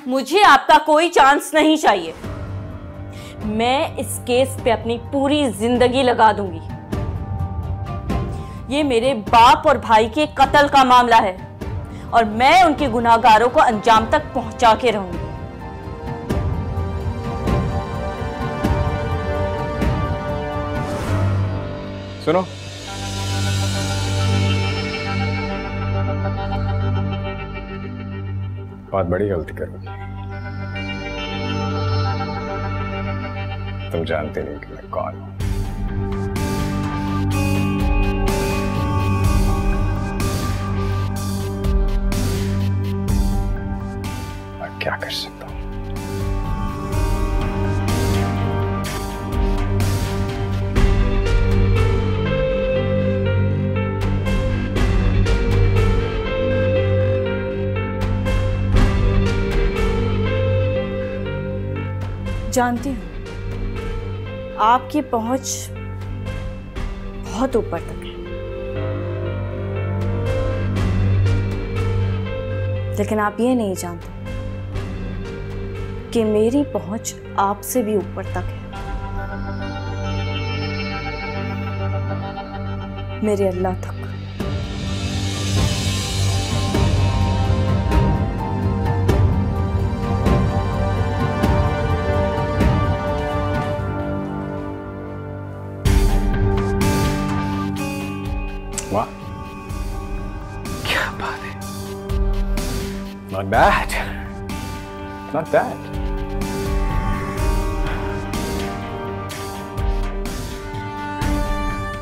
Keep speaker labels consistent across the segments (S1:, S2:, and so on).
S1: मुझे आपका कोई चांस नहीं चाहिए। मैं इस केस पे अपनी पूरी जिंदगी लगा दूंगी। ये मेरे बाप और भाई के कत्ल का मामला है और मैं उनके गुनाहगारों को अंजाम तक पहुंचा के रहूंगी।
S2: सुनो, बहुत बड़ी गलती करोगी। तुम जानते नहीं कि मैं कौन हूं। मैं क्या कर सकता हूं?
S1: जानती हूँ आपकी पहुंच बहुत ऊपर तक है, लेकिन आप ये नहीं जानते कि मेरी पहुंच आपसे भी ऊपर तक है। मेरे अल्लाह तक।
S2: वाह, क्या बात है। Not bad. Not bad.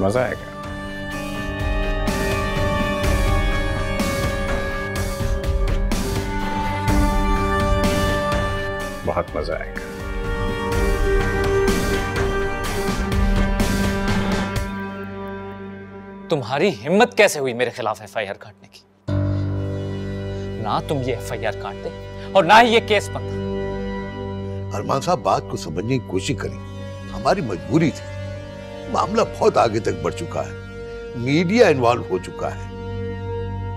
S2: मजा आएगा। बहुत मजा आएगा।
S3: तुम्हारी हिम्मत कैसे हुई मेरे खिलाफ एफआईआर काटने की? ना तुम ये एफआईआर काटते और ना ही ये केस बनता।
S4: अरमान साहब, बात को समझने की कोशिश करें। हमारी मजबूरी थी। मामला बहुत आगे तक बढ़ चुका है, मीडिया इन्वॉल्व हो चुका है,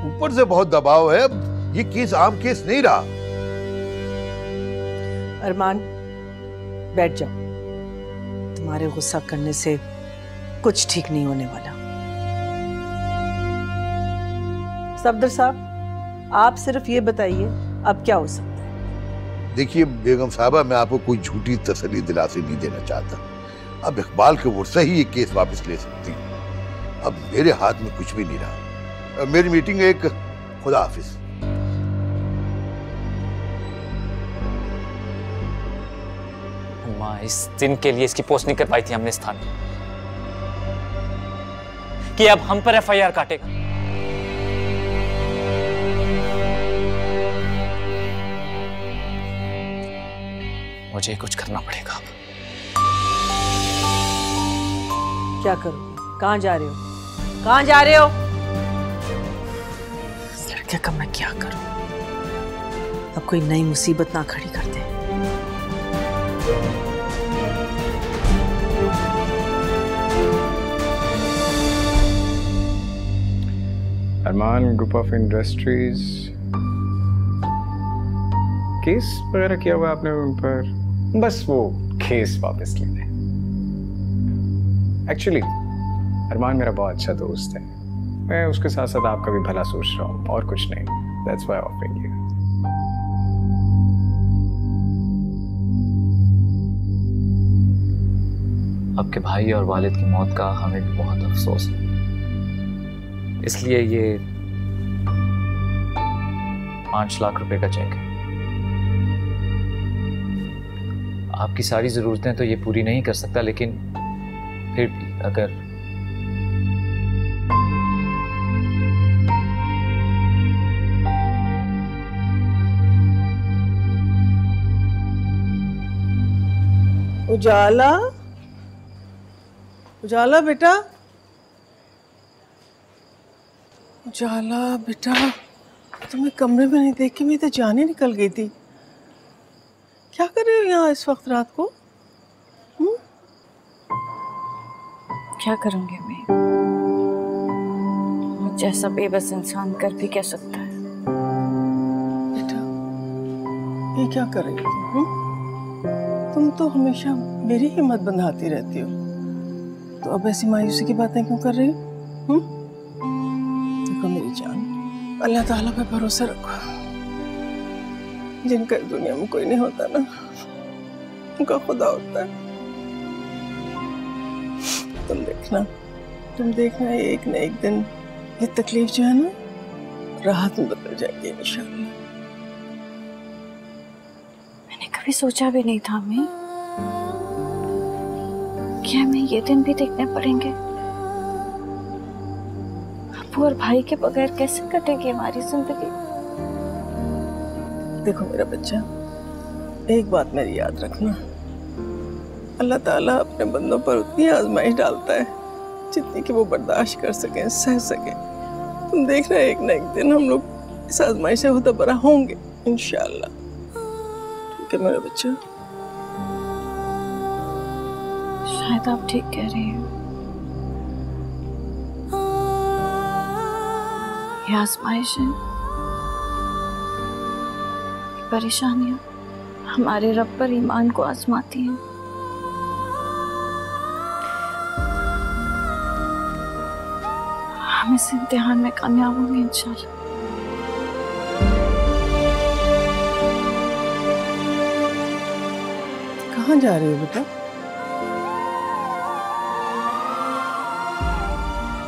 S4: ऊपर से बहुत दबाव है। अब ये केस आम केस नहीं रहा।
S5: अरमान, बैठ जाओ। तुम्हारे गुस्सा करने से कुछ ठीक नहीं होने वाला। सफदर साहब, आप सिर्फ ये बताइए अब क्या हो सकता है?
S4: देखिए बेगम साहबा, मैं आपको कोई झूठी तसल्ली दिलासी नहीं देना चाहता। अब इकबाल के वोट से ही ये केस वापस ले सकती है। अब मेरे हाथ में कुछ भी नहीं रहा। मेरी मीटिंग एक, खुदा हाफिज।
S3: अम्मा, इस दिन के लिए इसकी पोस्ट नहीं करवाई थी हमने इस थाने कि अब हम पर एफआईआर काटेगा। मुझे कुछ करना पड़ेगा।
S5: क्या करोगे? कहां जा रहे हो? कहां जा रहे हो? इस लड़के का मैं क्या करूं? अब कोई नई मुसीबत ना खड़ी कर दे।
S2: अरमान ग्रुप ऑफ इंडस्ट्रीज केस वगैरह किया हुआ आपने उन पर, बस वो केस वापस ले लें। एक्चुअली अरमान मेरा बहुत अच्छा दोस्त है। मैं उसके साथ साथ आपका भी भला सोच रहा हूँ और कुछ नहीं। That's why I'm offering you.
S3: आपके भाई और वालिद की मौत का हमें भी बहुत अफसोस है, इसलिए ये 5 लाख रुपए का चेक है। आपकी सारी जरूरतें तो ये पूरी नहीं कर सकता, लेकिन फिर भी अगर
S5: उजाला, उजाला बेटा, उजाला बेटा, तुम्हें कमरे में नहीं देख के मैं तो जान ही निकल गई थी। क्या कर रहे हो यहाँ इस वक्त रात को?
S1: क्या करूंगी मैं? मुझ जैसा बेबस इंसान कर भी क्या सकता है?
S5: बेटा, ये क्या कर रही हो तुम तो हमेशा मेरी हिम्मत बंधाती रहती हो, तो अब ऐसी मायूसी की बातें क्यों कर रही हो? देखो मेरी जान, अल्लाह ताला पे भरोसा रखो। जिनका दुनिया में कोई नहीं होता ना, उनका खुदा होता है। तुम देखना एक न एक दिन ये तकलीफ जो है ना राहत में बदल जाएगी इंशाअल्लाह।
S6: मैंने कभी सोचा भी नहीं था मैं कि हमें ये दिन भी देखने पड़ेंगे। अब्बू और भाई के बगैर कैसे कटेगी हमारी जिंदगी।
S5: देखो मेरा बच्चा, एक बात मेरी याद रखना, अल्लाह ताला अपने बंदों पर उतनी आजमाइश डालता है जितनी कि वो बर्दाश्त कर सकें, सह सकें। तुम देख रहे एक ना एक दिन हम लोग इस आजमाइश से होता बरा होंगे इंशाअल्लाह। ठीक है मेरा बच्चा?
S6: शायद आप ठीक कह रही हैं। ये आजमाइशें, परेशानियां हमारे रब पर ईमान को आजमाती हैं। हम इस इम्तिहान में कामयाब होंगे इंशाअल्लाह।
S5: कहाँ जा रही हो बेटा?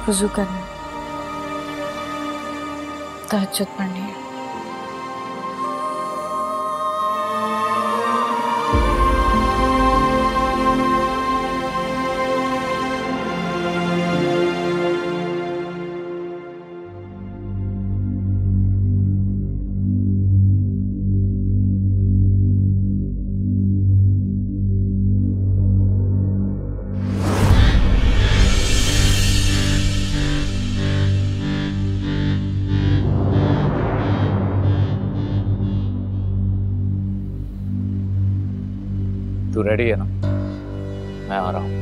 S6: वुज़ू करना, तहज्जुद पढ़नी है।
S3: तू रेडी है ना? मैं आ रहा हूं।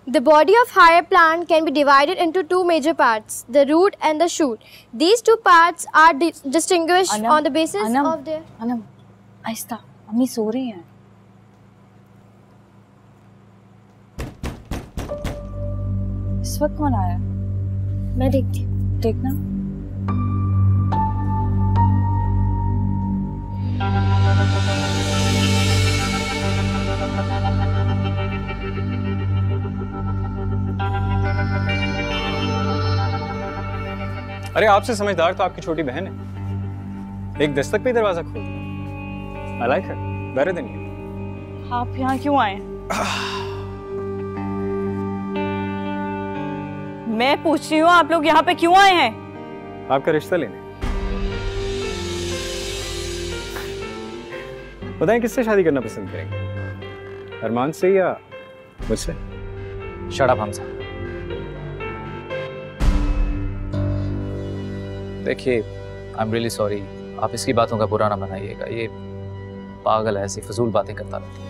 S7: The body of higher plant can be divided into two major parts, the root and the shoot. These two parts are distinguished on the basis of their...
S6: Anam, आहिस्ता, अम्मी सो रही हैं। इस वक्त कौन आया?
S7: मैं देखती हूँ।
S6: देखना।
S2: अरे आपसे समझदार तो आपकी छोटी बहन है, एक दस्तक पे ही दरवाजा खोल दिया। I like her better than you।
S1: आप यहाँ क्यों आए? मैं पूछ रही हूँ आप लोग यहाँ पे क्यों आए हैं?
S2: आपका रिश्ता लेने। बताएं किससे शादी करना पसंद करेंगे, अरमान से या मुझसे?
S3: Shut up Hamza. देखिए, आई एम रियली सॉरी, आप इसकी बातों का बुरा ना मनाइएगा। ये पागल है, ऐसी फजूल बातें करता रहता है।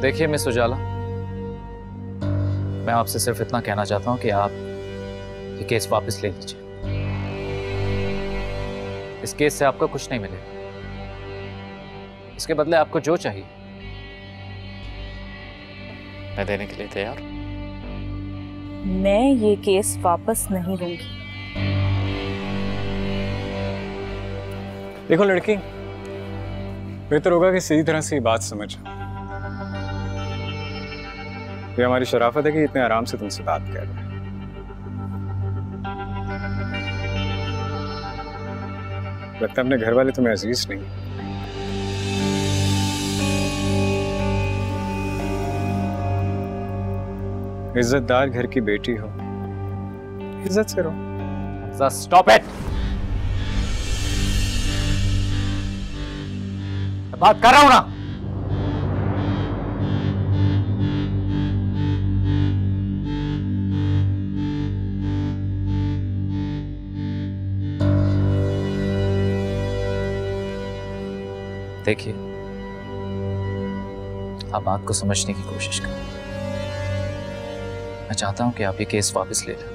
S3: देखिए मिस उजाला, मैं आपसे सिर्फ इतना कहना चाहता हूं कि आप ये केस वापस ले लीजिए। इस केस से आपको कुछ नहीं मिलेगा। इसके बदले आपको जो चाहिए मैं देने के लिए तैयार।
S1: मैं ये केस वापस नहीं लूंगी।
S2: देखो लड़की, बेहतर होगा कि सीधी तरह से ये बात समझ। ये हमारी शराफत है कि इतने आराम से तुमसे बात कर रहे हैं। लगता है अपने घर वाले तुम्हें अजीज नहीं। इज्जतदार घर की बेटी हो, इज्जत से रहो।
S3: Stop it. बात कर रहा हूं ना। देखिए, आप बात को समझने की कोशिश करें। मैं चाहता हूं कि आप ये केस वापस ले लें।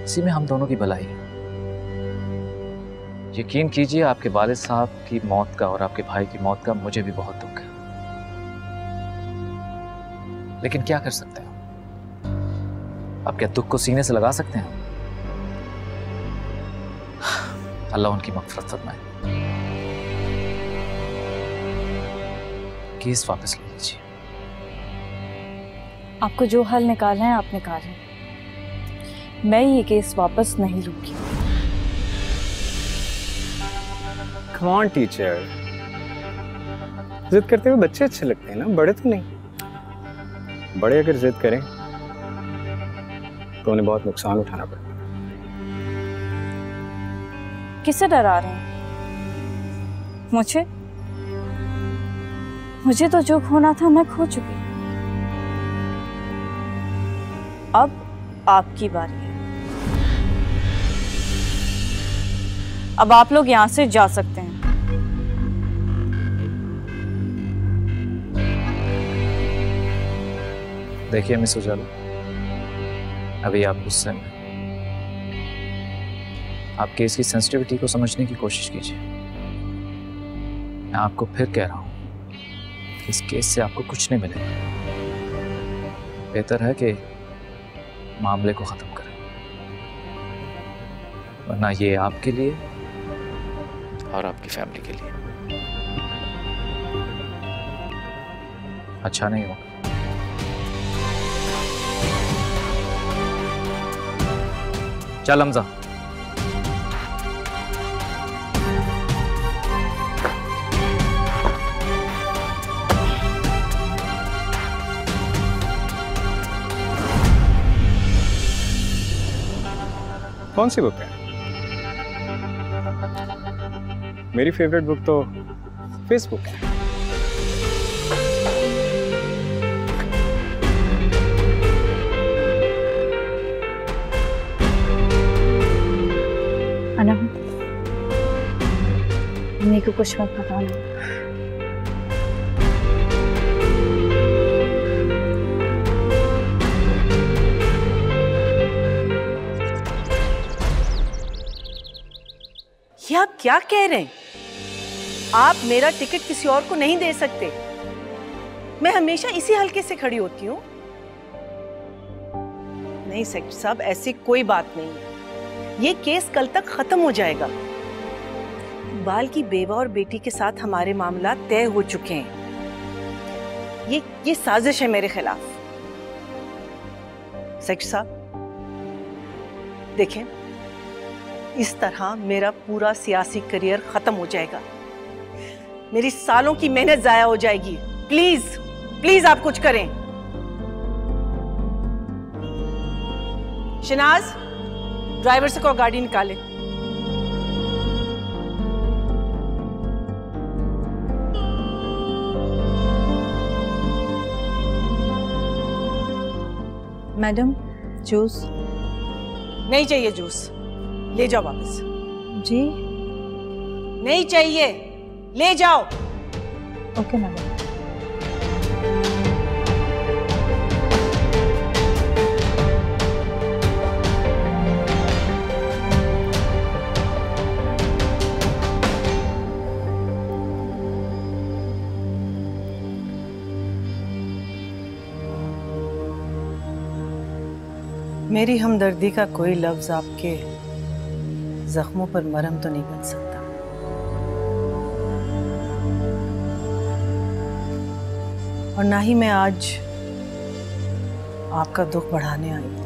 S3: इसी में हम दोनों की भलाई है। यकीन कीजिए, आपके वालिद साहब की मौत का और आपके भाई की मौत का मुझे भी बहुत दुख है, लेकिन क्या कर सकते हैं? आप क्या दुख को सीने से लगा सकते हैं? अल्लाह उनकी मग़फ़िरत फरमाए। केस वापस ले लीजिए।
S1: आपको जो हल निकालना है आप निकालें, मैं ये केस वापस नहीं लूंगी।
S2: Come on, टीचर, जिद करते हुए बच्चे अच्छे लगते हैं ना, बड़े तो नहीं। बड़े अगर जिद करें तो उन्हें बहुत नुकसान उठाना पड़ता है।
S1: किससे डरा रहे हैं? मुझे तो जो खोना था मैं खो चुकी। अब आपकी बारी है। अब आप लोग यहां से जा सकते हैं।
S3: देखिए मिस उजाला, अभी आप गुस्से में, आप केस की सेंसिटिविटी को समझने की कोशिश कीजिए। मैं आपको फिर कह रहा हूं, इस केस से आपको कुछ नहीं मिलेगा। बेहतर है कि मामले को खत्म करें, वरना ये आपके लिए और आपकी फैमिली के लिए अच्छा नहीं होगा। चल हमजा।
S2: कौन सी बुक है? मेरी फेवरेट बुक तो फेसबुक है।
S1: अनम, मेरे को कुछ मत बताना।
S8: ये आप क्या कह रहे हैं? आप मेरा टिकट किसी और को नहीं दे सकते। मैं हमेशा इसी हल्के से खड़ी होती हूँ। नहीं सेक्रेटरी साहब, ऐसी कोई बात नहीं है। ये केस कल तक खत्म हो जाएगा। इकबाल की बेवा और बेटी के साथ हमारे मामला तय हो चुके हैं। ये साजिश है मेरे खिलाफ। सेक्रेटरी साहब देखें, इस तरह मेरा पूरा सियासी करियर खत्म हो जाएगा। मेरी सालों की मेहनत जाया हो जाएगी। प्लीज प्लीज आप कुछ करें। शनाज, ड्राइवर से को गाड़ी निकाले।
S1: Madam, juice?
S8: नहीं चाहिए जूस, ले जाओ वापस।
S1: जी
S8: नहीं चाहिए, ले जाओ।
S1: Okay madam.
S8: मेरी हमदर्दी का कोई लफ्ज आपके जख्मों पर मरहम तो नहीं बन सकता। और ना ही मैं आज आपका दुख बढ़ाने आई हूं।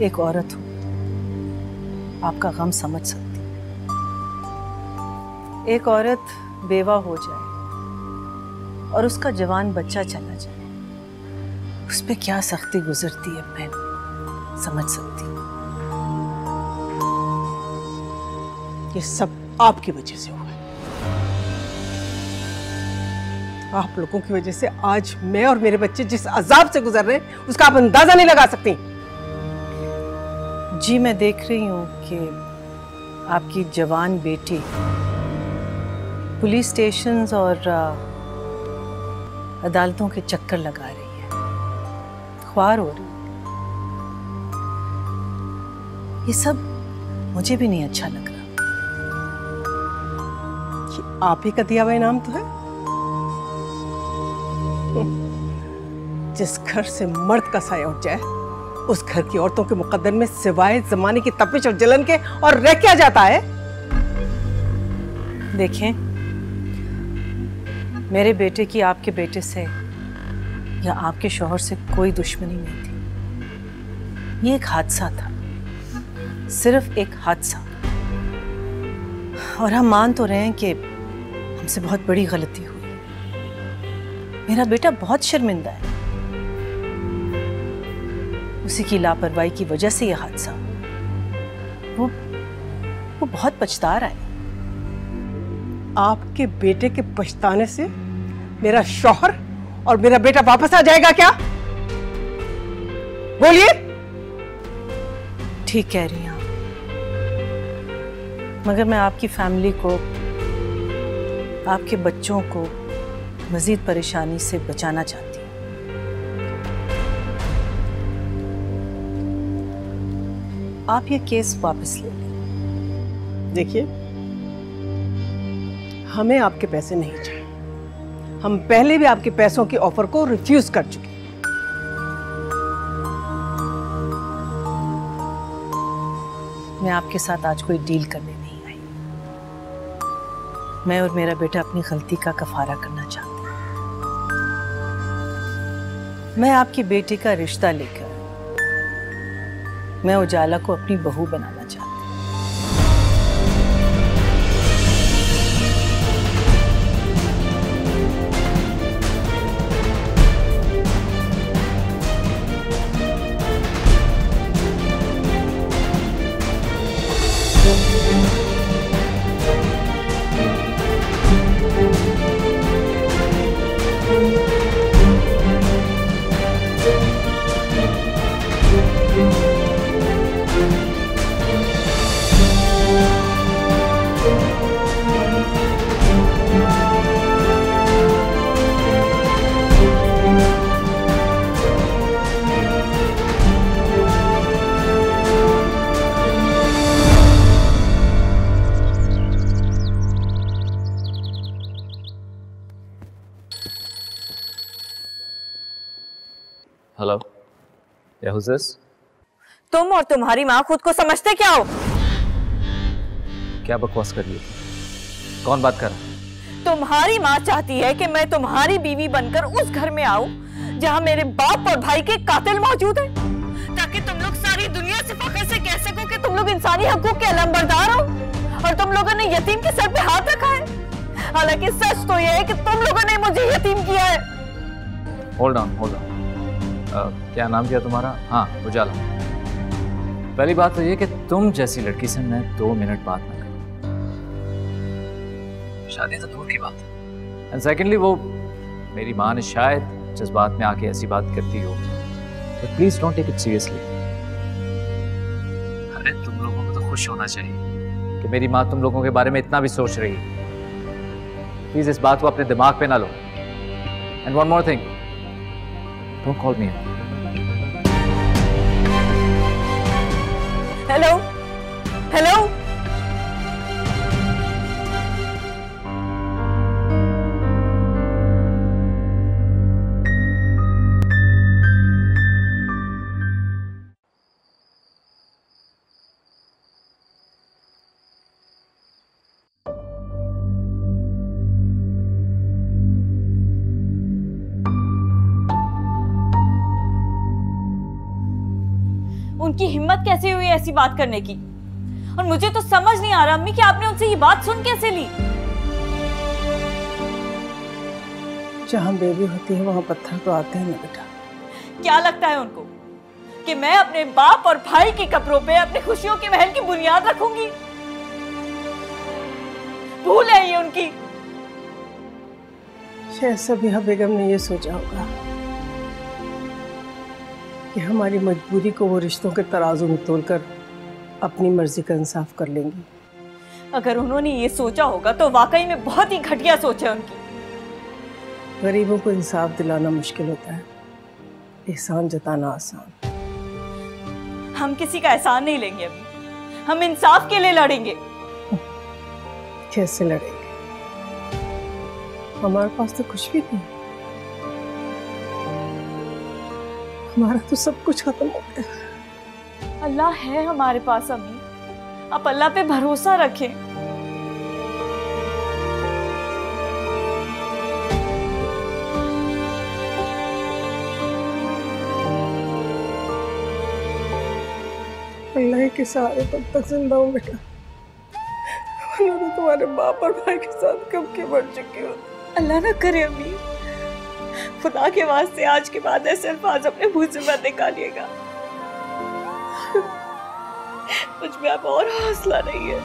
S8: एक औरत हूं, आपका गम समझ सकती। एक औरत बेवा हो जाए और उसका जवान बच्चा चला जाए, उस पे क्या सख्ती गुजरती है मैं समझ सकती हूँ। ये सब आपकी वजह से हुआ है। आप लोगों की वजह से आज मैं और मेरे बच्चे जिस अजाब से गुजर रहे हैं उसका आप अंदाजा नहीं लगा सकती। जी मैं देख रही हूं कि आपकी जवान बेटी पुलिस स्टेशंस और अदालतों के चक्कर लगा रही है, ख्वार हो रही है। ये सब मुझे भी नहीं अच्छा लग रहा।
S5: ये आप ही का दिया हुआ इनाम तो है। जिस घर से मर्द का साया उठ जाए उस घर की औरतों के मुकद्दर में सिवाय जमाने की तपिश और जलन के और रह क्या जाता है?
S8: देखें, मेरे बेटे की आपके बेटे से या आपके शौहर से कोई दुश्मनी नहीं थी। ये एक हादसा था, सिर्फ एक हादसा। और हम मान तो रहे हैं कि हमसे बहुत बड़ी गलती हुई। मेरा बेटा बहुत शर्मिंदा है, उसी की लापरवाही की वजह से यह हादसा। वो बहुत पछता रहा है।
S5: आपके बेटे के पछताने से मेरा शौहर और मेरा बेटा वापस आ जाएगा क्या? बोलिए।
S8: ठीक कह रही हैं आप, मगर मैं आपकी फैमिली को, आपके बच्चों को मजीद परेशानी से बचाना चाहती हूँ। आप ये केस वापस ले लें।
S5: देखिए, हमें आपके पैसे नहीं चाहिए। हम पहले भी आपके पैसों की ऑफर को रिफ्यूज कर चुके हैं।
S8: मैं आपके साथ आज कोई डील करने नहीं आई। मैं और मेरा बेटा अपनी गलती का कफारा करना चाहते हैं। मैं आपकी बेटी का रिश्ता लेकर मैं उजाला को अपनी बहू बनाना चाहती हूँ।
S3: हेलो, या who's this?
S1: तुम और तुम्हारी माँ खुद को समझते क्या हो?
S3: क्या बकवास कर रही हो? कौन बात कर रहा है?
S1: तुम्हारी माँ चाहती है कि मैं तुम्हारी बीवी बनकर उस घर में आऊं जहां मेरे बाप और भाई के कातिल मौजूद हैं, ताकि तुम लोग सारी दुनिया से फख्र से कह सको कि तुम लोग इंसानी हकूक के अलंबरदार हो और तुम लोगों ने यतीम के सर पे हाथ रखा है। हालांकि सच तो यह है कि तुम लोगों ने मुझे यतीम किया है।
S3: Hold on. क्या नाम किया तुम्हारा? हाँ, उजाला। पहली बात तो ये कि तुम जैसी लड़की से मैं 2 मिनट बात ना करूं। शादी तो दूर की बात है। एंड सेकेंडली, वो मेरी माँ ने शायद जज्बात में आके ऐसी बात करती हो, तो please don't take it seriously. अरे तुम लोगों को तो खुश होना चाहिए कि मेरी माँ तुम लोगों के बारे में इतना भी सोच रही है। प्लीज इस बात को अपने दिमाग पे ना लो। And one more thing, don't call me.
S1: Hello hello, उनकी हिम्मत कैसे हुई ऐसी बात करने की? और मुझे तो समझ नहीं आ रहा अम्मी कि आपने उनसे ये बात सुन कैसे ली?
S5: जहां बेबी होती है वहां पत्थर तो आते हैं ना बेटा।
S1: क्या लगता है उनको कि मैं अपने बाप और भाई की कब्रों पे अपनी खुशियों के महल की बुनियाद रखूंगी? भूल है ये उनकी।
S5: शायद सबिहा बेगम ने ये सोचा होगा कि हमारी मजबूरी को वो रिश्तों के तराजू में तोलकर अपनी मर्जी का इंसाफ कर लेंगी।
S1: अगर उन्होंने ये सोचा होगा तो वाकई में बहुत ही घटिया सोच है उनकी।
S5: गरीबों को इंसाफ दिलाना मुश्किल होता है, एहसान जताना आसान।
S1: हम किसी का एहसान नहीं लेंगे अभी, हम इंसाफ के लिए लड़ेंगे।
S5: कैसे लड़ेंगे? हमारे पास तो कुछ भी नहीं, हमारा तो सब कुछ खत्म हो गया।
S1: अल्लाह है हमारे पास अम्मी, आप अल्लाह पे भरोसा रखें।
S5: अल्लाह के सहारे तब तक जिंदा हूँ बेटा, वरना तो तुम्हारे बाप और भाई के साथ कब के मर चुकी हो।
S1: अल्लाह ना करे अम्मी, खुदा के वास्ते आज के बाद ऐसे अल्फाज अपने मुंह से मत निकालिएगा। मुझ में अब और हौसला नहीं है,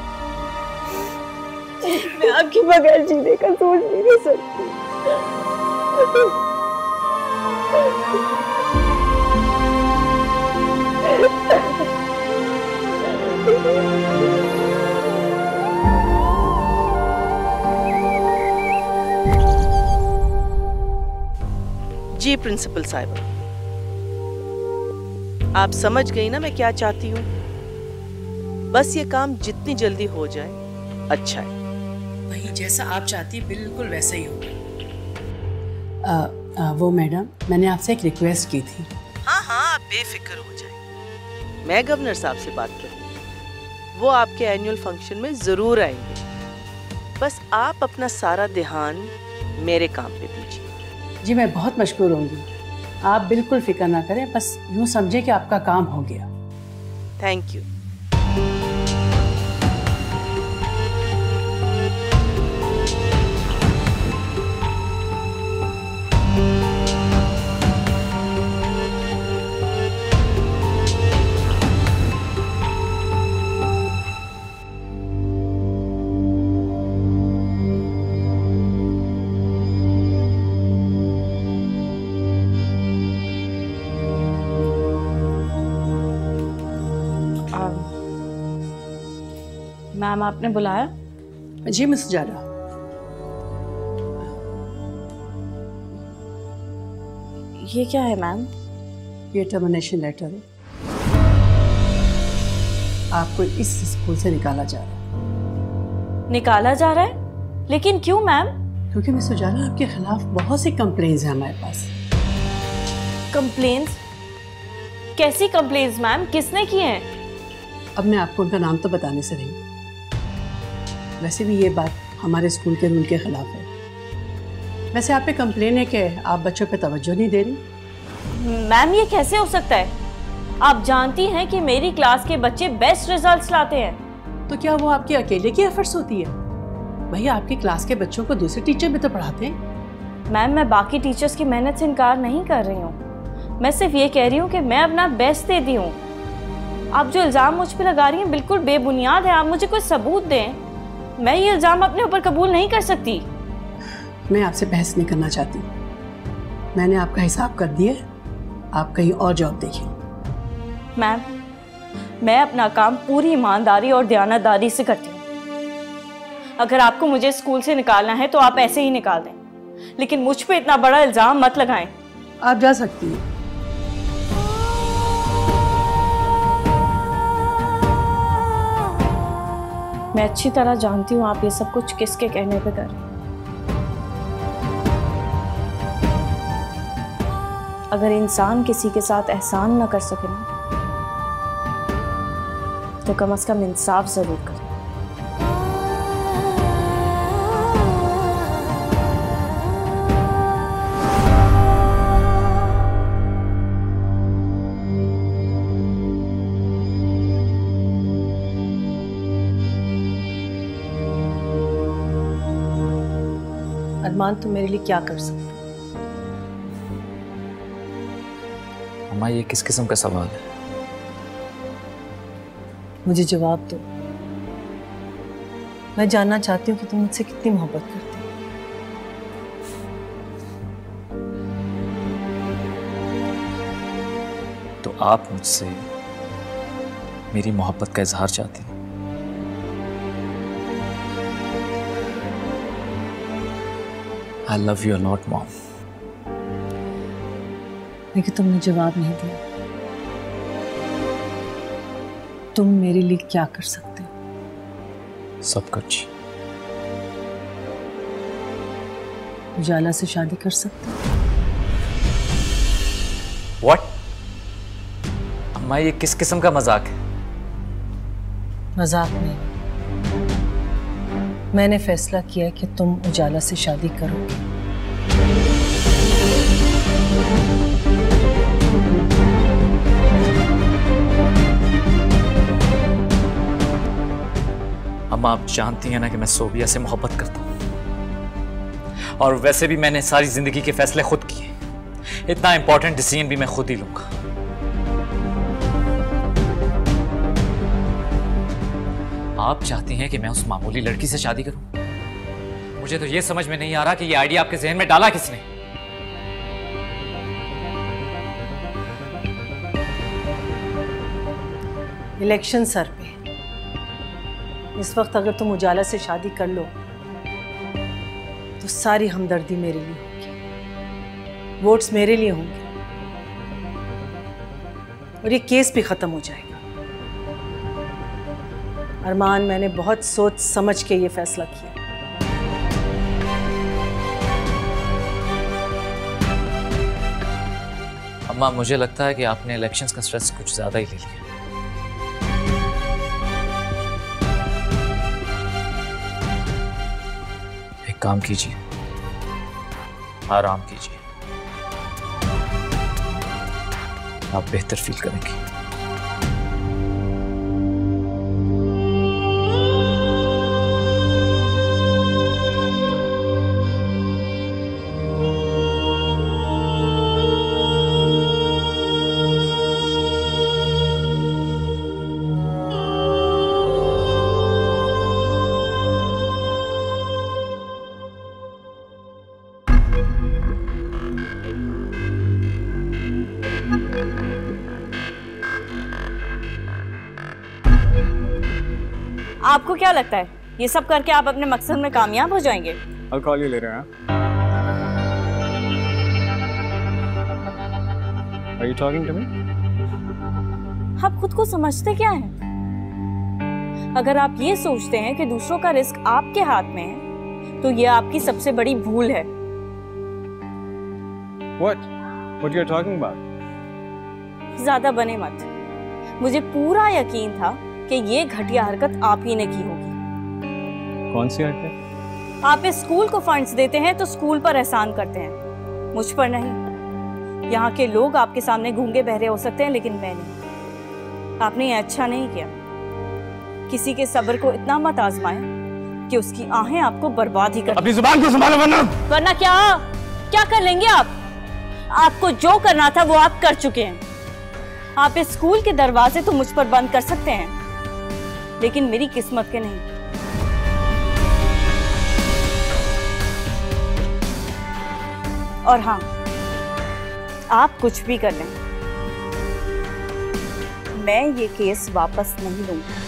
S1: मैं आपके बगैर जीने का सोच भी नहीं सकती।
S8: जी प्रिंसिपल साहिबा, आप समझ गई ना मैं क्या चाहती हूँ? बस ये काम जितनी जल्दी हो जाए अच्छा है।
S9: वही जैसा आप चाहती है बिल्कुल वैसा ही होगा। वो मैडम, मैंने आपसे एक रिक्वेस्ट की थी।
S8: हाँ हाँ, आप बेफिक्र हो जाए, मैं गवर्नर साहब से बात करूँगी, वो आपके एनुअल फंक्शन में जरूर आएंगे। बस आप अपना सारा ध्यान मेरे काम पे दीजिए।
S9: जी मैं बहुत मशकूर होंगी, आप बिल्कुल फिक्र ना करें, बस यूँ समझे कि आपका काम हो गया।
S8: Thank you.
S6: मैम आपने बुलाया?
S9: जी मिस जारा,
S6: ये क्या है मैम?
S9: ये टर्मिनेशन लेटर है, आपको इस स्कूल से निकाला जा रहा है।
S6: निकाला जा रहा है? लेकिन क्यों मैम?
S9: क्योंकि मिस जारा आपके खिलाफ बहुत सी कंप्लेंट्स हैं हमारे पास।
S6: कंप्लेंट्स? कैसी कंप्लेंट्स मैम, किसने की हैं?
S9: अब मैं आपको उनका नाम तो बताने से रही, वैसे भी ये बात हमारे स्कूल के रूल के खिलाफ है। वैसे आप पे कंप्लेन है कि आप बच्चों पे तवज्जो नहीं दे रही।
S6: मैम ये कैसे हो सकता है? आप जानती हैं कि मेरी क्लास के बच्चे बेस्ट रिजल्ट्स लाते हैं।
S9: तो क्या वो आपके अकेले की एफर्ट्स होती है? वही आपकी क्लास के बच्चों को दूसरे टीचर भी तो पढ़ाते हैं।
S6: मैम मैं बाकी टीचर्स की मेहनत से इनकार नहीं कर रही हूँ, मैं सिर्फ ये कह रही हूँ कि मैं अपना बेस्ट देती हूँ। आप जो इल्ज़ाम मुझ पर लगा रही हैं बिल्कुल बेबुनियाद है, आप मुझे कोई सबूत दें। मैं ये इल्ज़ाम अपने ऊपर कबूल नहीं कर सकती।
S9: मैं आपसे बहस नहीं करना चाहती, मैंने आपका हिसाब कर दिया, आप कहीं और जॉब देखिए।
S6: मैम मैं अपना काम पूरी ईमानदारी और दयानतदारी से करती हूँ। अगर आपको मुझे स्कूल से निकालना है तो आप ऐसे ही निकाल दें, लेकिन मुझ पे इतना बड़ा इल्ज़ाम मत लगाएं।
S9: आप जा सकती हैं।
S6: मैं अच्छी तरह जानती हूँ आप ये सब कुछ किसके कहने पे कर रहे हैं। अगर इंसान किसी के साथ एहसान ना कर सके ना, तो कम से कम इंसाफ जरूर करे।
S8: अरमान तुम मेरे लिए क्या कर सकते?
S3: अम्मा ये किस किस्म का सवाल है?
S8: मुझे जवाब दो। मैं जानना चाहती हूँ कि तुम मुझसे कितनी मोहब्बत करती हो।
S3: तो आप मुझसे मेरी मोहब्बत का इजहार चाहती हैं? I love you a lot, Mom.
S8: लेकिन तुमने जवाब नहीं दिया। तुम मेरे लिए क्या कर सकते हो?
S3: सब कुछ।
S8: उजाला से शादी कर सकते हो?
S3: What? अम्मा ये किस किस्म का मजाक है?
S8: मजाक नहीं। मैंने फैसला किया कि तुम उजाला से शादी करोगे।
S3: अम्मा आप जानती हैं ना कि मैं सोबिया से मोहब्बत करता हूँ, और वैसे भी मैंने सारी जिंदगी के फैसले खुद किए। इतना इंपॉर्टेंट डिसीजन भी मैं खुद ही लूंगा। आप चाहती हैं कि मैं उस मामूली लड़की से शादी करूं? मुझे तो ये समझ में नहीं आ रहा कि ये आइडिया आपके जहन में डाला किसने।
S8: इलेक्शन सर पे इस वक्त अगर तुम उजाला से शादी कर लो तो सारी हमदर्दी मेरे लिए होगी, वोट्स मेरे लिए होंगे और ये केस भी खत्म हो जाएगा। अरमान, मैंने बहुत सोच समझ के ये फैसला किया।
S3: अम्मा मुझे लगता है कि आपने इलेक्शंस का स्ट्रेस कुछ ज्यादा ही ले लिया। एक काम कीजिए, आराम कीजिए, आप बेहतर फील करेंगे।
S6: आपको क्या लगता है ये सब करके आप अपने मकसद में कामयाब हो जाएंगे?
S2: I'll call you later, huh? Are you talking to me?
S6: आप खुद को समझते क्या हैं? अगर आप ये सोचते हैं कि दूसरों का रिस्क आपके हाथ में है तो ये आपकी सबसे बड़ी भूल है।
S2: What you're talking about?
S6: ज्यादा बने मत। मुझे पूरा यकीन था कि ये घटिया हरकत आप ही ने की होगी।
S2: कौन सी हरकत?
S6: आप इस स्कूल को फंड्स देते हैं तो स्कूल पर एहसान करते हैं, मुझ पर नहीं। यहाँ के लोग आपके सामने गूंगे बहरे हो सकते हैं लेकिन मैं नहीं। आपने ये अच्छा नहीं किया। किसी के सब्र को इतना मत आजमाएं कि उसकी आहें आपको बर्बाद ही कर।
S2: अपनी जुबान को संभालो
S6: वरना क्या कर लेंगे आप? आपको जो करना था वो आप कर चुके हैं। आप इस स्कूल के दरवाजे तो मुझ पर बंद कर सकते हैं लेकिन मेरी किस्मत के नहीं। और हाँ, आप कुछ भी कर लें, मैं ये केस वापस नहीं लूंगी।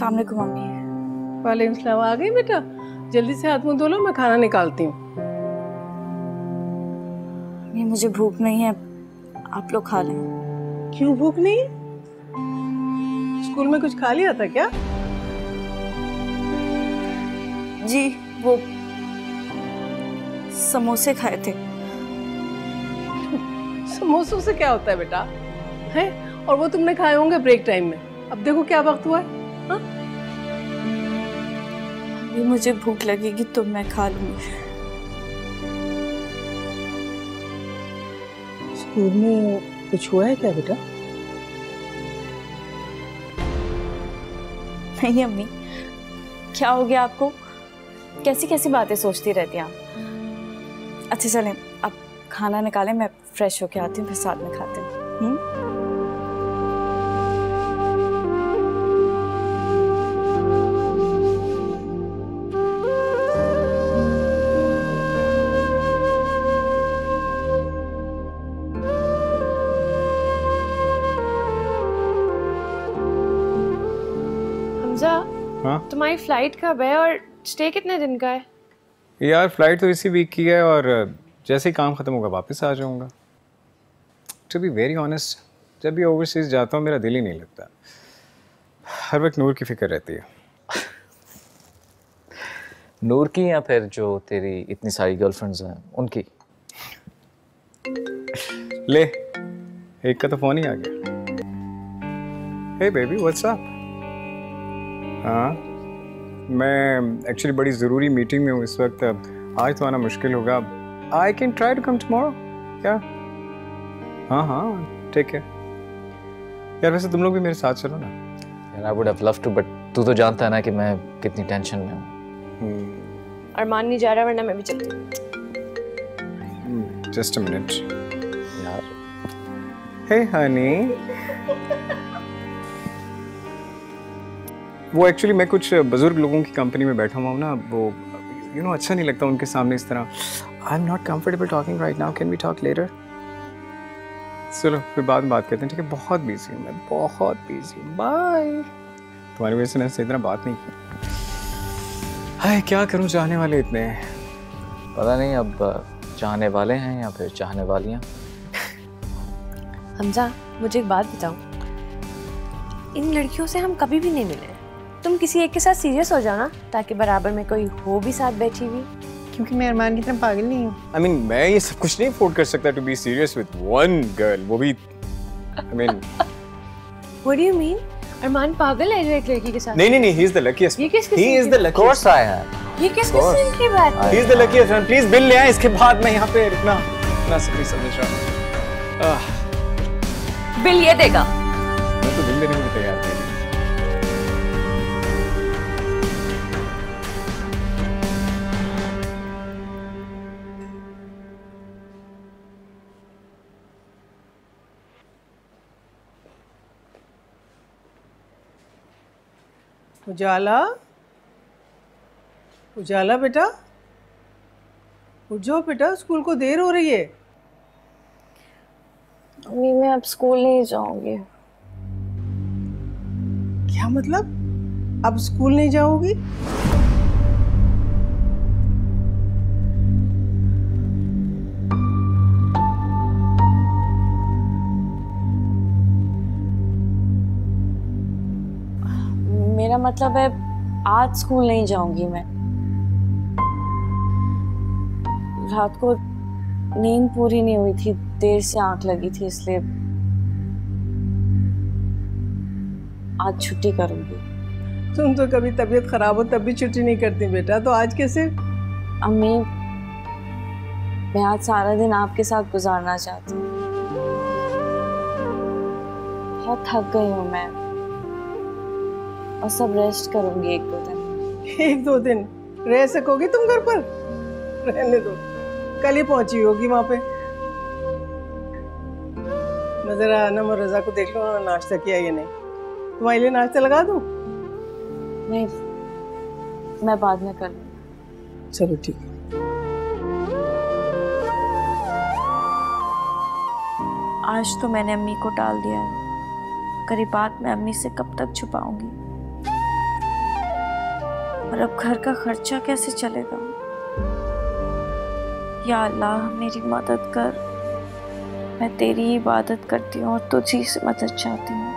S6: अस्सलाम वालेकुम मम्मी।
S5: वालेकुम सलाम। आ गई बेटा? जल्दी से हाथ मुंह धो लो, मैं खाना निकालती हूँ।
S6: नहीं मुझे भूख नहीं है, आप लोग खा लें।
S5: क्यों भूख नहीं? स्कूल में कुछ खा लिया था क्या?
S6: जी वो समोसे खाए थे।
S5: समोसों से क्या होता है बेटा? है? और वो तुमने खाए होंगे ब्रेक टाइम में। अब देखो क्या वक्त हुआ है। हाँ?
S6: अभी मुझे भूख लगेगी तो मैं खा लूंगी।
S5: स्कूल में कुछ हुआ है क्या बेटा?
S6: नहीं अम्मी, क्या हो गया आपको? कैसी कैसी बातें सोचती रहती हैं आप? अच्छा चलें अब खाना निकालें, मैं फ्रेश होके आती हूँ, फिर साथ में खाते हैं।
S7: हमजा,
S2: हाँ
S7: तुम्हारी फ्लाइट कब है और स्टे कितने दिन का है?
S2: यार फ्लाइट तो इसी वीक की है और जैसे ही काम ख़त्म होगा वापस आ जाऊँगा। टू बी वेरी ऑनेस्ट, जब भी ओवरसीज़ जाता हूँ मेरा दिल ही नहीं लगता। हर वक्त नूर की फिक्र रहती है।
S3: नूर की या फिर जो तेरी इतनी सारी गर्लफ्रेंड्स हैं उनकी?
S2: ले, एक का तो फ़ोन ही आ गया। हे बेबी व्हाट्स अप? हाँ मैं एक्चुअली बड़ी ज़रूरी मीटिंग में हूँ इस वक्त, आज तो आना मुश्किल होगा। I can try to come tomorrow. क्या? हाँ हाँ ठीक है यार, वैसे तुम लोग भी मेरे साथ चलो ना।
S3: यार I would have loved to, but तू तो जानता है ना कि मैं कितनी टेंशन में हूँ।
S7: अरमान नहीं जा रहा, वरना मैं भी चलती हूँ।
S2: जस्ट अ मिनट
S3: यार
S2: हे हनी। वो एक्चुअली मैं कुछ बुजुर्ग लोगों की कंपनी में बैठा हुआ हूँ ना, वो यू नो अच्छा नहीं लगता उनके सामने इस तरह। I am not comfortable talking right now, can we talk later? चलो फिर बाद में बात करते हैं, ठीक है? बहुत बिजी हूँ मैं, बहुत बिजी हूँ। बाय। तुम्हारी वजह से मैंने सही तरह बात नहीं की। हाय क्या करूँ, चाहने वाले इतने हैं।
S3: पता नहीं अब चाहने वाले हैं या फिर चाहने वालियाँ।
S7: हमजा, मुझे एक बात बताओ, इन लड़कियों से हम कभी भी नहीं मिले। तुम किसी एक के साथ सीरियस हो जाओ ना, ताकि बराबर में कोई हो भी साथ बैठी हुई।
S5: क्योंकि मैं अरमान की तरह पागल नहीं हूँ।
S2: I mean, मैं ये सब कुछ नहीं अफोर्ड कर सकता to be serious with one girl, वो भी I mean
S7: What do you mean? अरमान पागल है जो एक लड़की के साथ?
S2: नहीं he is the luckiest.
S7: ये किस
S2: He is the luckiest.
S3: Of course I am.
S7: ये किस किस्म की बात है?
S2: He is the luckiest one. Please bill ले आए, इसके बाद मैं यहाँ पे रुकना सही समझ रहा हूँ।
S6: बिल ये देगा।
S2: मैं तो बिल देने को तैयार थी।
S5: उजाला, उजाला बेटा, उठ जाओ बेटा, स्कूल को देर हो रही है।
S6: मम्मी मैं अब स्कूल नहीं जाऊंगी।
S5: क्या मतलब? अब स्कूल नहीं जाओगी?
S6: मेरा मतलब है आज स्कूल नहीं जाऊंगी मैं। रात को नींद पूरी नहीं हुई थी, देर से आंख लगी थी, इसलिए आज छुट्टी करूंगी।
S5: तुम तो कभी तबीयत खराब हो तब भी छुट्टी नहीं करती बेटा, तो आज कैसे?
S6: अम्मी मैं आज सारा दिन आपके साथ गुजारना चाहती हूँ। बहुत थक गई हूँ मैं, और सब रेस्ट करूंगी 1-2 दिन।
S5: 1-2 दिन रह सकोगी तुम घर पर? रहने दो, कल ही पहुंची होगी वहां पे। मैं जरा अनम और रजा को देख लो उन्होंने नाश्ता किया या नहीं। तुम्हारे लिए नाश्ता लगा दूं?
S6: नहीं मैं बाद में कर लूंगी।
S5: चलो ठीक है।
S6: आज तो मैंने अम्मी को टाल दिया है, करीब बात मैं अम्मी से कब तक छुपाऊंगी। और अब घर का खर्चा कैसे चलेगा? या अल्लाह मेरी मदद कर, मैं तेरी ही इबादत करती हूँ और तुझी से मदद चाहती हूँ।